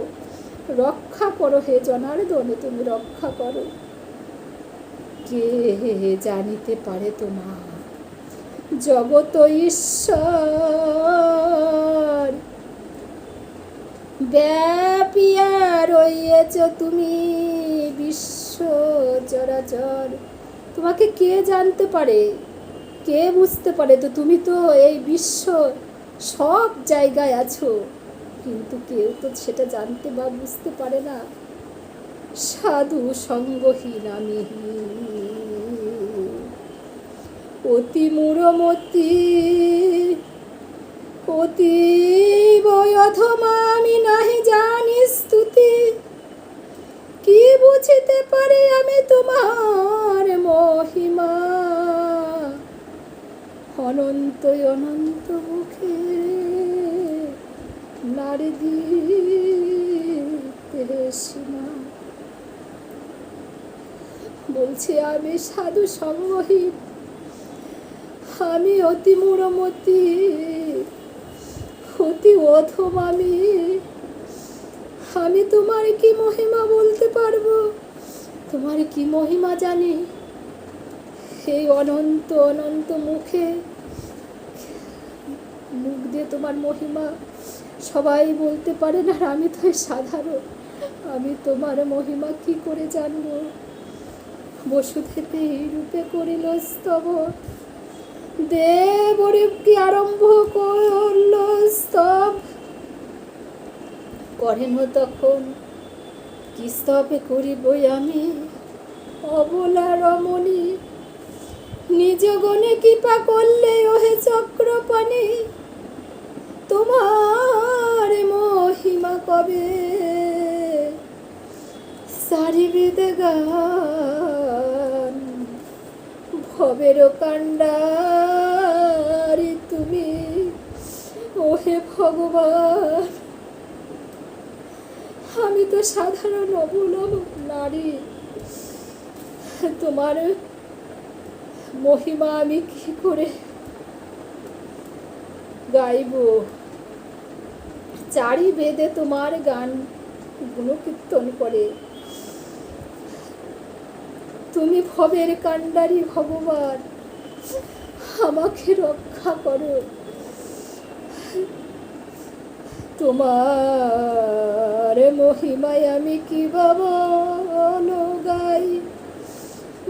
রক্ষা করো হে জনার্দন, তুমি রক্ষা করো। কে জানিতে পারে তোমার জগত ঈশ্বর, ব্যাপিয়া রইয়েছ তুমি বিশ্ব চরাচর। তোমাকে কে জানতে পারে, কে বুঝতে পারে? তো তুমি তো এই বিশ্ব সব জায়গায় আছো, কিন্তু কেউ তো সেটা জানতে বা বুঝতে পারে না। সাধু সঙ্গহীন আমি অতি মূঢ়মতি, অতীব অধমা আমি নাহি জানি স্তুতি। কি বুঝিতে পারি আমি তোমার মহিমা, অনন্ত অনন্ত মুখে নারী দিতে সীমা। বলছে আমি সাধু সঙ্গহীন, আমি অতি মূঢ়মতি, অতি অধম আমি তোমার কি মহিমা বলতে পারবো? তোমার কি মহিমা জানি? এই অনন্ত অনন্ত মুখে, মুখ দিয়ে তোমার মহিমা সবাই বলতে পারে না, আমি তো সাধারণ, আমি তোমার মহিমা কি করে জানবো? বসুদেব এই রূপে করিল স্তব, দেবরূপ কি আরম্ভ করল স্তব। করেন তখন কি স্তবে করিব আমি, অবলা রমণী নিজ গণে কৃপা করলে ওহে চক্রপাণি। তোমার মহিমা কবে সারিবে গান, ভবের কাণ্ডারি তুমি ওহে ভগবান। আমি তো সাধারণ অবলা নারী, তোমার মহিমা আমি কি করে গাইব? চারি বেদে তোমার গান গুণকীর্তন করে, তুমি ভবের কাণ্ডারি ভগবান, আমাকে রক্ষা করো। তোমার মহিমায় আমি কি বাবা গাই,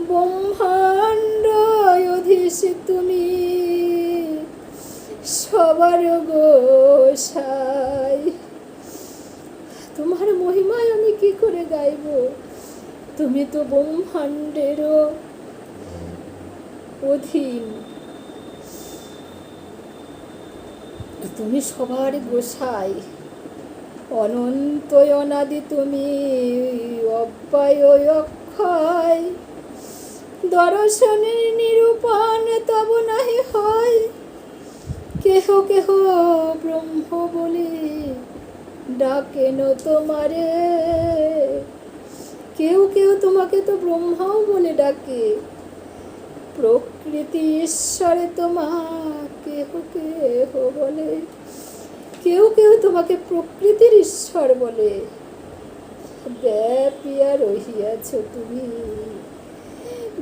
ব্রহ্মাণ্ড অধীশ তুমি, সবার গোসাই। তোমার মহিমায় আমি কি করে গাইব? তুমি তো ব্রহ্মাণ্ডেরও অধীন, তুমি সবার গোসাই। অনন্ত অনাদি তুমি, অব্যয় অক্ষয়, দর্শনের নিরূপণ তব নাহি হয়। কেহ কেহ ব্রহ্ম বলে ডাকেন তোমারে, কেউ কেউ তোমাকে তো ব্রহ্মাও বলে ডাকে। প্রকৃতি ঈশ্বরে তোমার কেহ কেহ বলে, কেউ কেউ তোমাকে প্রকৃতির ঈশ্বর বলে। ব্যাপিয়া রহিয়াছ তুমি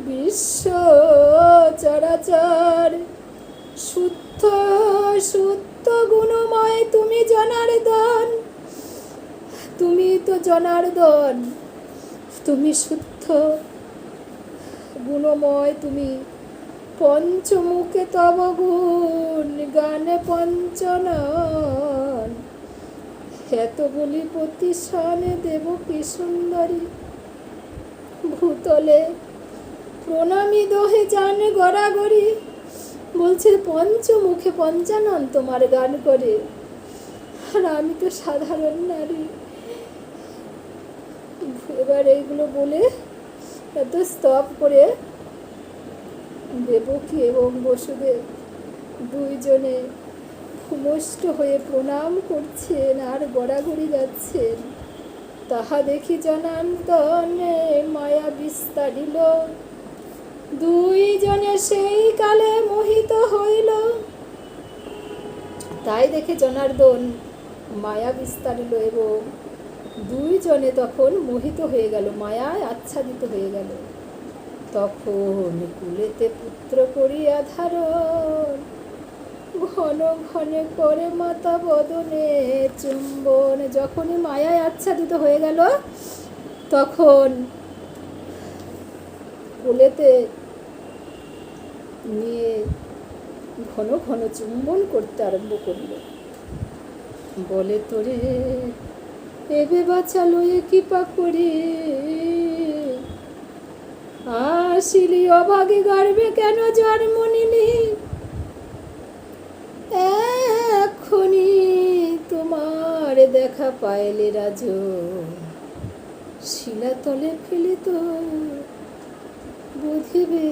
বিশ্ব চরাচর, শুদ্ধ শুদ্ধ গুণময় তুমি জনার্দন। তুমি তো জনার্দন, তুমি শুদ্ধ গুণময়, তুমি পঞ্চমুখে তব গুণ গানে পঞ্চনন। এত বলি প্রতিশানে দেব কি সুন্দরী, ভূতলে প্রণামী দোহে জান গড়াগড়ি। বলছে পঞ্চমুখে পঞ্চানন তোমার গান করে, আর আমি তো সাধারণ নারী। এবার এইগুলো বলে এত স্তব করে দেবকী এবং বসুদেব দুইজনে ভূমিষ্ঠ হয়ে প্রণাম করছেন আর গড়াগড়ি যাচ্ছেন। তাহা দেখি জনার্দনে মায়া বিস্তারিল, দুইজনে সেই কালে মোহিত হইল। তাই দেখে জনার্দন মায়া বিস্তারিল এবং দুইজনে তখন মোহিত হয়ে গেল, মায়ায় আচ্ছাদিত হয়ে গেল। তখন কুলেতে পুত্র করিয়া ধারণ, ঘন ঘনে করে মাতা বদনে চুম্বন। যখনই মায়ায় আচ্ছাদিত হয়ে গেল তখন কোলেতে নিয়ে ঘন ঘন চুম্বন করতে আরম্ভ করল। বলে তোরে এবে বাছা লয়ে কৃপা করি, আসিলি অভাগে গর্বে কেন জন্ম নিলি। এখনি তোমার দেখা পাইলে রাজ, শিলাতলে ফেলে তো বুঝিবে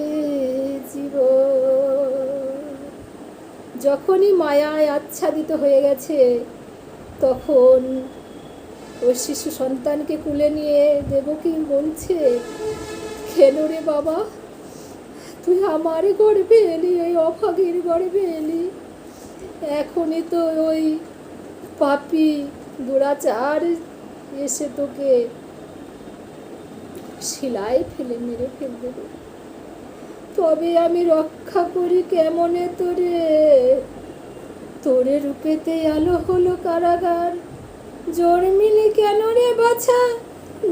জীব। যখনই মায়ায় আচ্ছাদিত হয়ে গেছে তখন ওই শিশু সন্তানকে কুলে নিয়ে দেবকী বলছে, কেন রে বাবা তুই আমার গর্ভে এলি, ওই অভাগীর গর্ভে এলি। এখনই তো ওই পাপী দুরাচার এসে তোকে শিলায় ফেলে মেরে ফেল দেবে, তবে আমি রক্ষা করি কেমনে তোরে। তোরে রূপেতে আলো হলো কারাগার, জন্মিলি কেন রে বাছা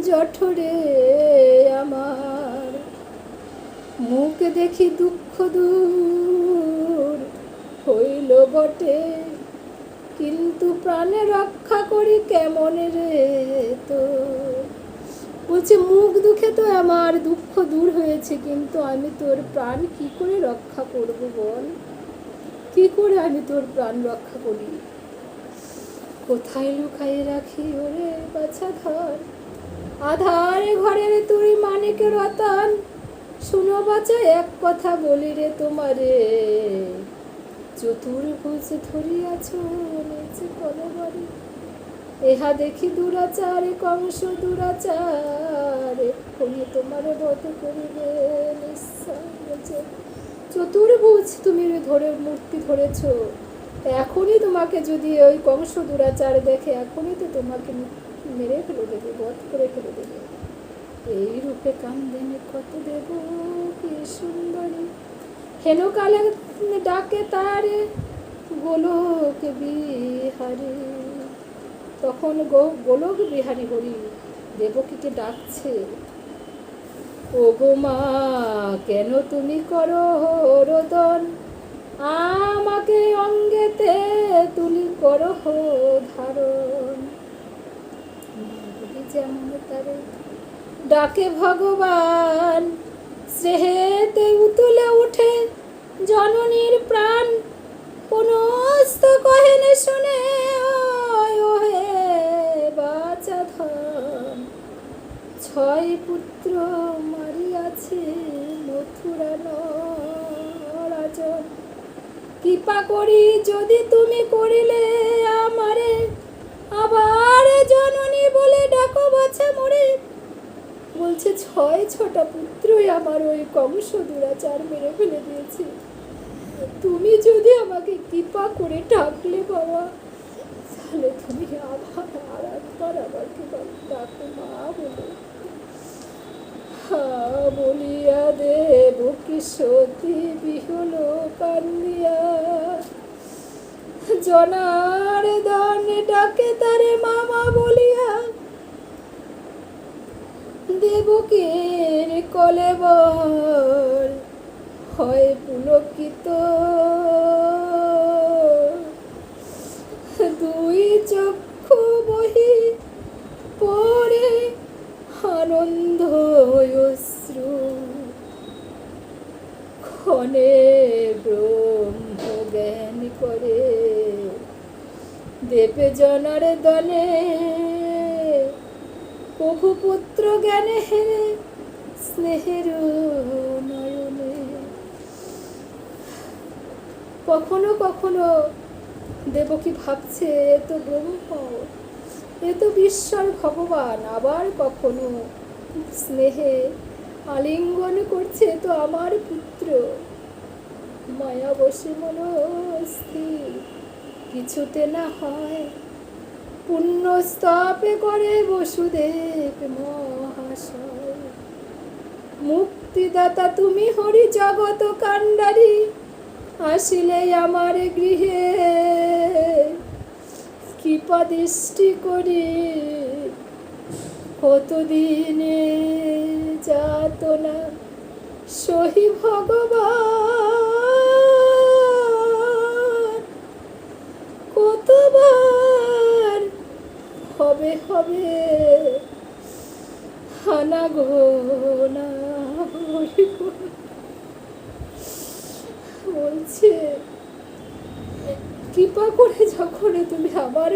জঠরে আমার। মুখ দেখি দুঃখ দূর হইল বটে, কিন্তু প্রাণে রক্ষা করি কেমন রে তো। বলছে মুখ দুঃখে তো আমার দুঃখ দূর হয়েছে, কিন্তু আমি তোর প্রাণ কি করে রক্ষা করব বল, কি করে আমি তোর প্রাণ রক্ষা করি। কোথায় লুকাই রাখি ওরে বাছা ধর, আধার ঘরের তুই মানিক রতন। শুনো বাছা এক কথা বলি রে তোমারে, চতুর্ভুজ ধরিয়াছ নিচে কলবারে। এহা দেখি দুরাচার কংস দুরাচার, এক্ষুনি তোমার বধ করিবে নিশ্চয়। চতুর্ভুজ তুমি ধরে মূর্তি ধরেছ, এখনই তোমাকে যদি ওই কংস দুরাচার দেখে এখনই তো তোমাকে মেরে ফেলে দেবে, বধ করে ফেলে দেবে। এই রূপে কান্দেনে কত দেব কি সুন্দরী, হেন কালে ডাকে তারে গোলক বিহারী। তখন গোলক বিহারী হরি দেবকীকে ডাকছে, ও গো মা কেন তুমি করো রোদন, আমাকে অঙ্গেতে তুলি করো ধারণ। যেমন তারে ডাকে ভগবান, স্নেহেতে উতলে উঠে জননীর প্রাণ। পুনস্ত কহেন শুনে ওহে বাচাধন, 6 পুত্র মারিয়াছে মথুরা নরাজন। কৃপা করি যদি তুমি করিলে আমারে, আবার জননী বলে ডাকো বাছা মোরে। বলছে 6টা পুত্রই আমার ওই কংস দুরাচার মেরে ফেলে দিয়েছে, তুমি যদি আমাকে কৃপা করে ডাকলে বাবা, তাহলে তুমি আবার আর একবার আমাকে ডাকো মা বলে। হা বলিয়া দেবকী সতী বিহল কান্দিয়া, জনার্দন ডাকে তারে মামা বলিয়া। দেবকীর কলেবর হয় পুলকিত, 2 চক্ষু বহি পড়ে আনন্দ অশ্রু। ক্ষণে ব্রহ্ম জ্ঞান করে দেবে জনার্দনে, প্রভু পুত্র জ্ঞানে হেরে স্নেহের নয়নে। কখনো কখনো দেবকী ভাবছে এ তো ব্রহ্ম, এ তো ঈশ্বর ভগবান। আবার কখনো স্নেহে আলিঙ্গন করছে তো আমার পুত্র। মায়া বসে মনস্থির কিছুতে না হয়, পুণ্য স্তপে করে বসুদেব মহাশয়। মুক্তিদাতা তুমি হরি জগত কাণ্ডারী, আসিলে আমার গৃহে কৃপা দৃষ্টি করি। কতদিনে যাতনা সহি ভগবান, কতবার হবে হবে হানা গোনা। বলছে কৃপা করে যখন তুমি আমার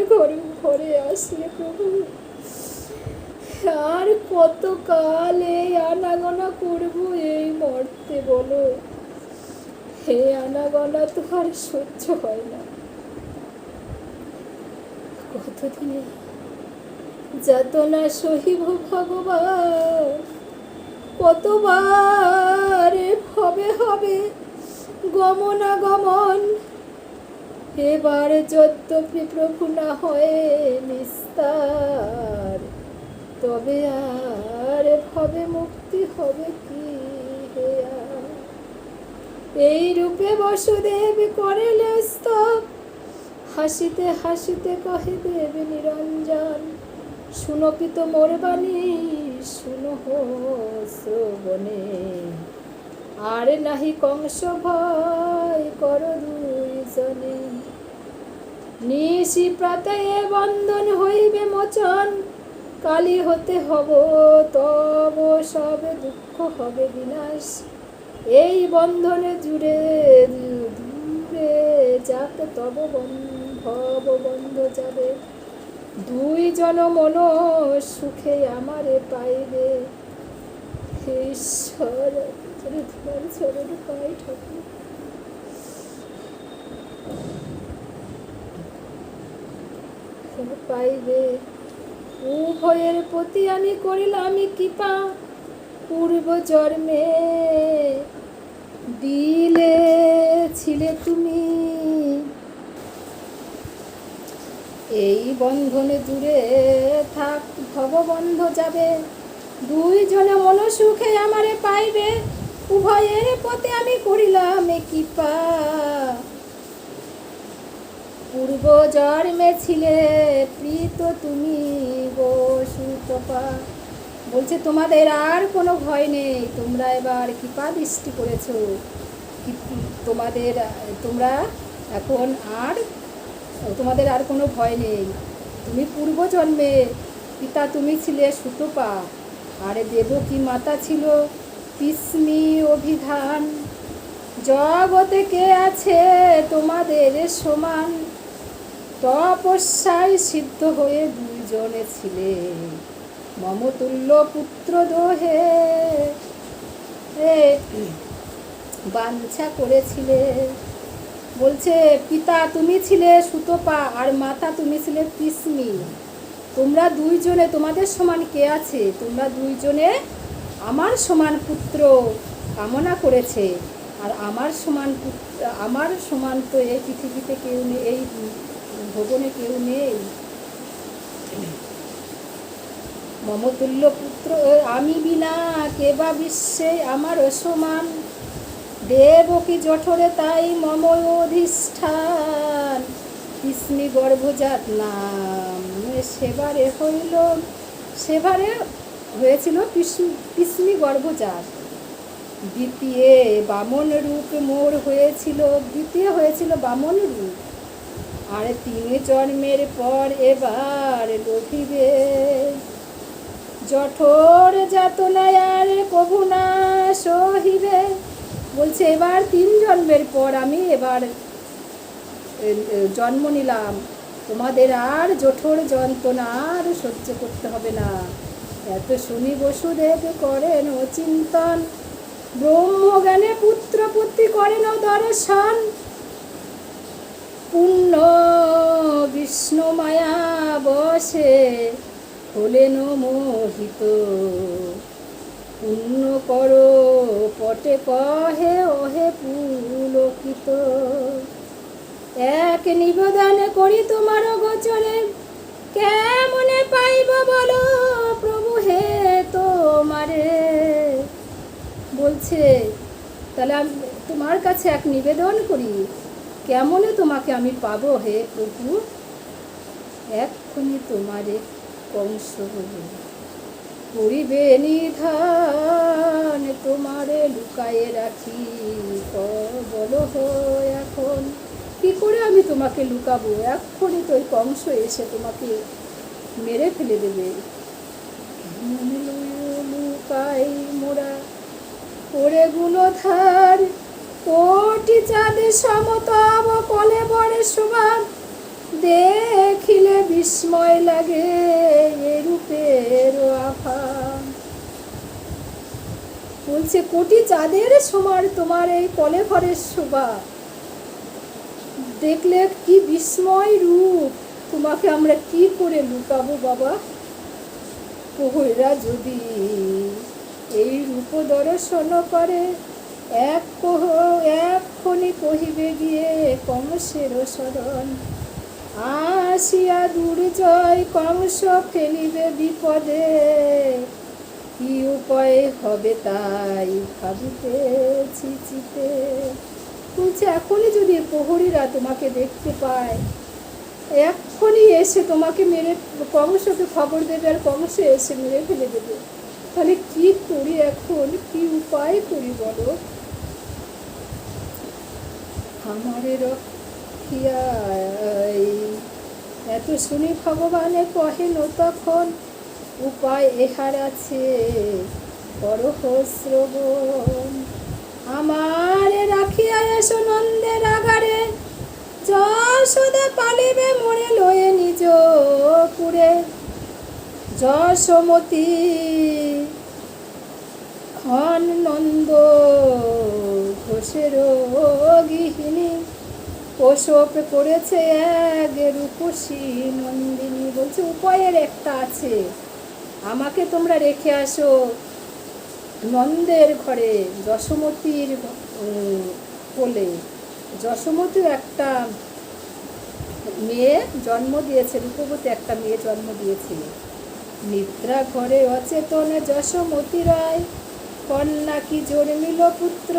ঘরে আসলে প্রভু, আর কত কাল এই আনাগোনা করবো এই মর্তে বলো। হে আনাগোনা তো আর সহ্য হয় না। কতদিনে যাতনা সহিব ভগবান, কতবার হবে হবে গমনাগমন। এবার যদ্যপি প্রভু না হয় নিস্তার, তবে আর হবে মুক্তি হবে কি হে আর। এই রূপে বসুদেব করেলে স্তব, হাসিতে হাসিতে কহে দেব নিরঞ্জন। শুনো পিত মোর বাণী শুনো শ্রবণে, আর নাহি কংস ভয় কর 2 জনে। নিশি প্রাতয়ে বন্ধন হইবে মোচন, কালী হতে হব তব সব দুঃখ হবে বিনাশ। এই বন্ধনে জুড়ে দূরে যাক তব ভব বন্ধ যাবে। 2 জন মন সুখে আমারে পাইবে। ঈশ্বর তোমার চরণ পাই ঠাকুর। পাইবে উভয়ের প্রতি আমি করিলাম কৃপা, পূর্ব জন্মে দিলে ছিলে তুমি। এই বন্ধনে দূরে থাক ভববন্ধ যাবে। দুইজনে মন সুখে আমারে পাইবে, উভয়ের পথে আমি করিলাম কৃপা। পূর্ব জন্মে ছিলে প্রীত তুমি গো সুতপা। বলছে তোমাদের আর কোনো ভয় নেই, তোমরা এবার কৃপা দৃষ্টি করেছো, তোমরা এখন আর তোমাদের আর কোনো ভয় নেই। তুমি পূর্ব জন্মে পিতা তুমি ছিলে সুতপা, আর দেবকী মাতা ছিল পিসমি অভিধান। জগতে কে আছে তোমাদের সমান, তপস্যায় সিদ্ধ হয়ে দুইজনে ছিলে মমতুল্য পুত্র দোহে বাঞ্ছা করেছিলে। বলছে পিতা তুমি ছিলে সুতপা আর মাতা তুমি ছিলে পিসমি। তোমরা দুইজনে, তোমাদের সমান কে আছে? তোমরা দুইজনে আমার সমান পুত্র কামনা করেছে, আর আমার সমান তো এই পৃথিবীতে কেউ নেই, এই ভুবনে কেউ নেই। মমতুল্য পুত্র আমি বিনা কেবা বিশ্বে আমার অসমান, দেবকী জঠরে তাই মম অধিষ্ঠান। পিসমি গর্ভজাত নাম সেবারে হয়েছিল পিসমি গর্ভজাত। দ্বিতীয় হয়েছিল বামন রূপ। আর 3 জন্মের পর এবার লোভিবে, জঠর যাতনায় আর কভু না সহিবে। বলছে এবার 3 জন্মের পর আমি এবার জন্ম নিলাম, তোমাদের আর জঠর যন্ত্রণা আর সহ্য করতে হবে না। এত শুনি বসুদেব করেন ও চিন্তন, ব্রহ্মজ্ঞানে পুত্রপত্তি করেন ও দর্শন। পুণ্য বিষ্ণু মায়া বসে হলেন মোহিত, পুণ্য করো পটে কহে ওহে পুলকিত। এক নিবেদন করি তোমার গোচরে, কেমনে পাইব বলো প্রভু হে তোমারে। বলছে তাহলে আমি তোমার কাছে এক নিবেদন করি, কেমনে তোমাকে আমি পাবো হে প্রভু। এক্ষুনি তোমারে কংস করিবে নিধান, তোমারে লুকায়ে রাখি বলো এখন কি করে আমি তোমাকে লুকাবো। এক্ষুনি তো ওই কংস এসে তোমাকে মেরে ফেলে দেবে। লুকাই মোরা করে গুণধার, কোটি চাঁদে সমতব কলে বড়ে শোভা। দেখিলে বিস্ময় লাগে রূপের আভা। বলছে কোটি চাঁদের সমান তোমার এই কলে ঘরের শোভা, দেখলে কি বিস্ময় রূপ, তোমাকে আমরা কি করে লুকাবো বাবা। প্রহরীরা যদি এই রূপ দর্শন করে, এক্ষণি কহিবে গিয়ে কংসের শরণ। আসিয়া দুর্জয় কংস ফেলিবে বিপদে, কি উপায় হবে তাই ভাবিতেছি চিতে। বলছে এখনই যদি প্রহরীরা তোমাকে দেখতে পায়, এক্ষুনি এসে তোমাকে মেরে, কংসকে খবর দেবে আর কংস এসে মেরে ফেলে দেবে। তাহলে কি করি এখন, কি উপায় করি বলো। আমারে রক্ষিয়া এত শুনি ভগবানে কহেন তখন, উপায় এহার আছে করহ শ্রবণ। আমারে রাখিয়া এসো নন্দের আগারে, যশোদা পালিবে মোরে লয়ে নিজ পুরে। যশোমতী হন নন্দ ঘোষের গৃহিণী, প্রসব করেছে এক রূপসী নন্দিনী। বলছে উপায়ের একটা আছে, আমাকে তোমরা রেখে আসো নন্দের ঘরে, যশোমতীর কোলে। যশোমতী একটা মেয়ে জন্ম দিয়েছে, রূপবতী একটা মেয়ে জন্ম দিয়েছিল। নিদ্রা ঘরে অচেতন যশোমতী রায়, কন্যা কি জন্মিল পুত্র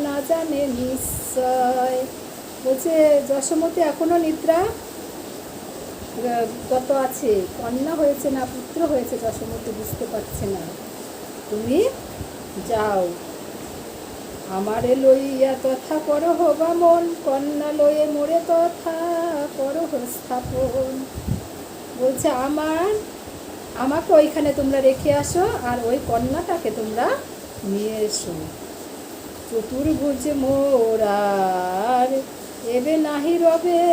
না জানে নিশ্চয়। বলছে যশোমতী এখনো নিদ্রা গত আছে, কন্যা হয়েছে না পুত্র হয়েছে যশোমতী বুঝতে পারছে না। তুমি যাও, আমারে লইয়া তথা করহ বামন, কন্যা লয়ে মোরে তথা করহ স্থাপন। বলছে আমাকে ওইখানে তোমরা রেখে আসো, আর ওই কন্যাটাকে তোমরা নিয়ে এসো। চতুর্ভুজ মোরার এবে নাহি রবে,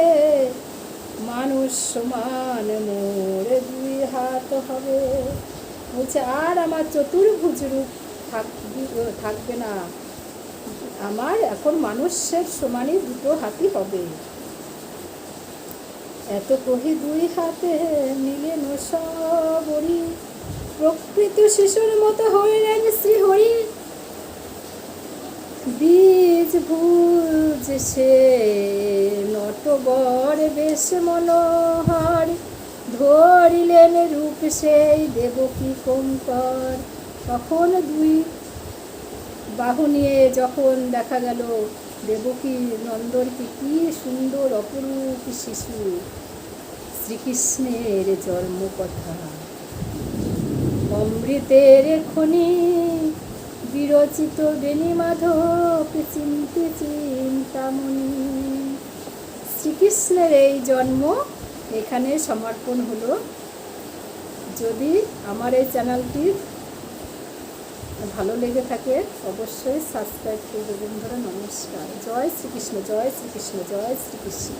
মানুষ সমান মোর দুই হাত হবে। বলছে আর আমার চতুর্ভুজ রূপ থাকবে না, আমার এখন মানুষের সমানই দুটো হাতই হবে। এত কহি দুই হাতে মিলে নবরি, প্রকৃত শিশুর মতো হইলেন শ্রীহরি। বীজ ভুজ সে নটবর বেশ মনোহর, ধরিলেন রূপ সেই দেবকী কঙ্কর। তখন দুই বাহু নিয়ে যখন দেখা গেল দেবকী নন্দনকে, কি সুন্দর অপরূপ শিশু, শ্রীকৃষ্ণের জন্ম কথা। অমৃতের খনি বিরচিত বেণী মাধব চিন্তে চিন্তামণি। শ্রীকৃষ্ণের এই জন্ম এখানে সমর্পণ হলো। যদি আমার এই চ্যানেলটি ভালো লেগে থাকে অবশ্যই সাবস্ক্রাইব করবে বন্ধুরা। নমস্কার। জয় শ্রীকৃষ্ণ, জয় শ্রীকৃষ্ণ, জয় শ্রীকৃষ্ণ।